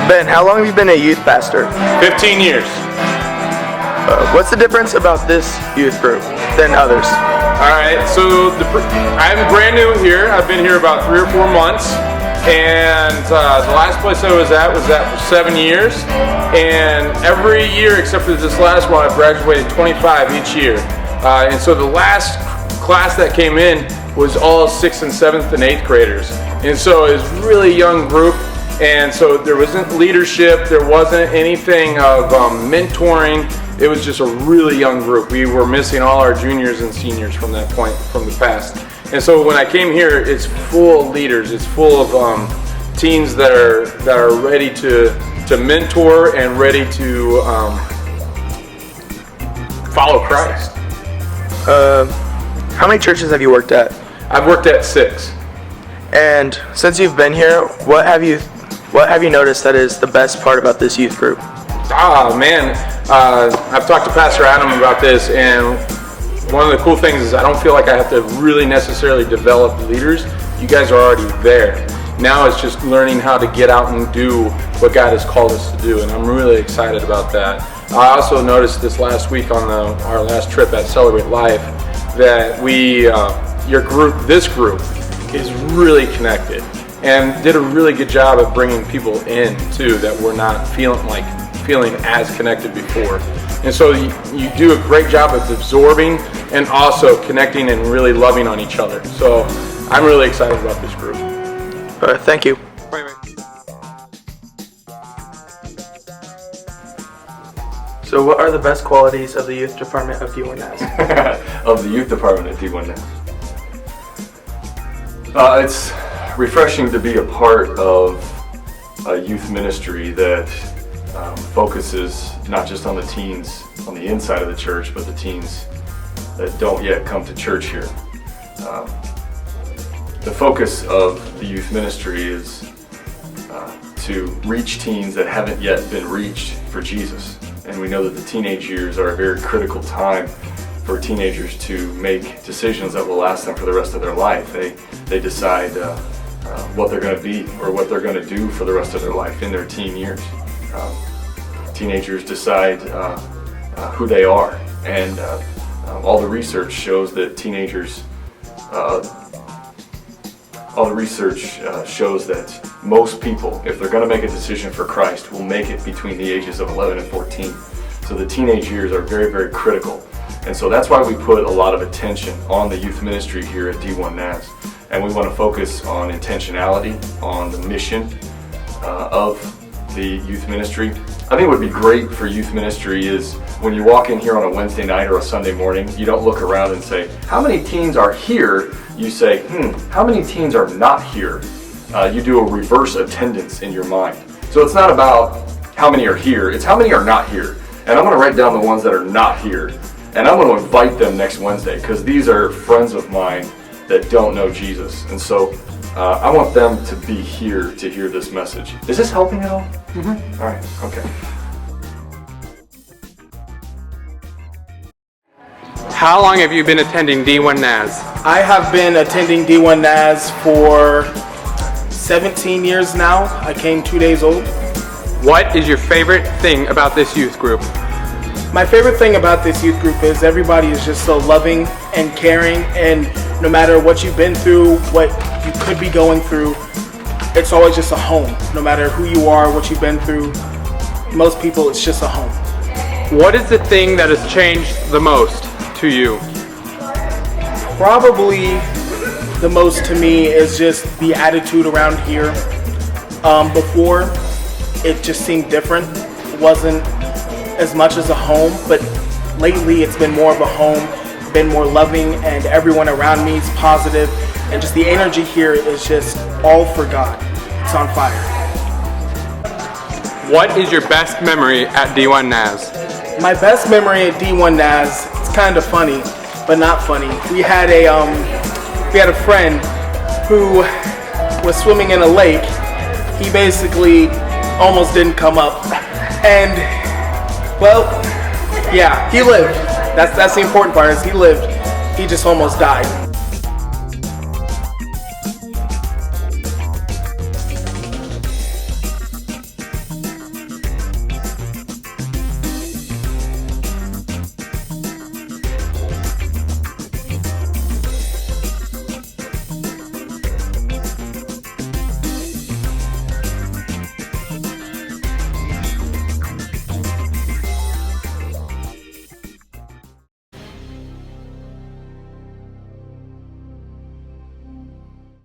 Ben, how long have you been a youth pastor? 15 years. What's the difference about this youth group than others? All right, so I'm brand new here. I've been here about 3 or 4 months, and the last place I was at for 7 years. And every year, except for this last one, I've graduated 25 each year. And so the last class that came in was all 6th and 7th and 8th graders. And so it was a really young group. And so there wasn't leadership, there wasn't anything of mentoring. It was just a really young group. We were missing all our juniors and seniors from that point, from the past. And so when I came here, it's full of leaders. It's full of teens that are ready to mentor and ready to follow Christ. How many churches have you worked at? I've worked at 6. And since you've been here, what have you noticed that is the best part about this youth group? Man, I've talked to Pastor Adam about this, and one of the cool things is I don't feel like I have to really necessarily develop leaders. You guys are already there. Now it's just learning how to get out and do what God has called us to do, and I'm really excited about that. I also noticed this last week on our last trip at Celebrate Life that this group is really connected and did a really good job of bringing people in too that were not feeling as connected before. And so you do a great job of absorbing and also connecting and really loving on each other. So I'm really excited about this group. Thank you. So what are the best qualities of the youth department of D1Naz? Of the youth department at D1Naz. It's refreshing to be a part of a youth ministry that focuses not just on the teens on the inside of the church, but the teens that don't yet come to church here. The focus of the youth ministry is to reach teens that haven't yet been reached for Jesus. And we know that the teenage years are a very critical time for teenagers to make decisions that will last them for the rest of their life. They decide what they're going to be or what they're going to do for the rest of their life in their teen years. Teenagers decide who they are, and all the research shows that shows that most people, if they're going to make a decision for Christ, will make it between the ages of 11 and 14. So the teenage years are very, very critical. And so that's why we put a lot of attention on the youth ministry here at D1Naz. And we want to focus on intentionality, on the mission of the youth ministry. I think what would be great for youth ministry is when you walk in here on a Wednesday night or a Sunday morning, you don't look around and say, how many teens are here? You say, how many teens are not here? You do a reverse attendance in your mind. So it's not about how many are here, it's how many are not here. And I'm going to write down the ones that are not here. And I'm going to invite them next Wednesday because these are friends of mine that don't know Jesus. And so I want them to be here to hear this message. Is this helping at all? Mm-hmm. All right, okay. How long have you been attending D1Naz? I have been attending D1Naz for 17 years now. I came 2 days old. What is your favorite thing about this youth group? My favorite thing about this youth group is everybody is just so loving and caring, and no matter what you've been through, what you could be going through, it's always just a home. No matter who you are, what you've been through, most people, it's just a home. What is the thing that has changed the most to you? Probably the most to me is just the attitude around here. Before, it just seemed different. It wasn't as much as a home, but lately it's been more of a home, been more loving, and everyone around me is positive, and just the energy here is just all for God. It's on fire. What is your best memory at D1Naz? My best memory at D1Naz, it's kind of funny, but not funny. We had a friend who was swimming in a lake. He basically almost didn't come up, and well, yeah, he lived. That's the important part, is he lived. He just almost died.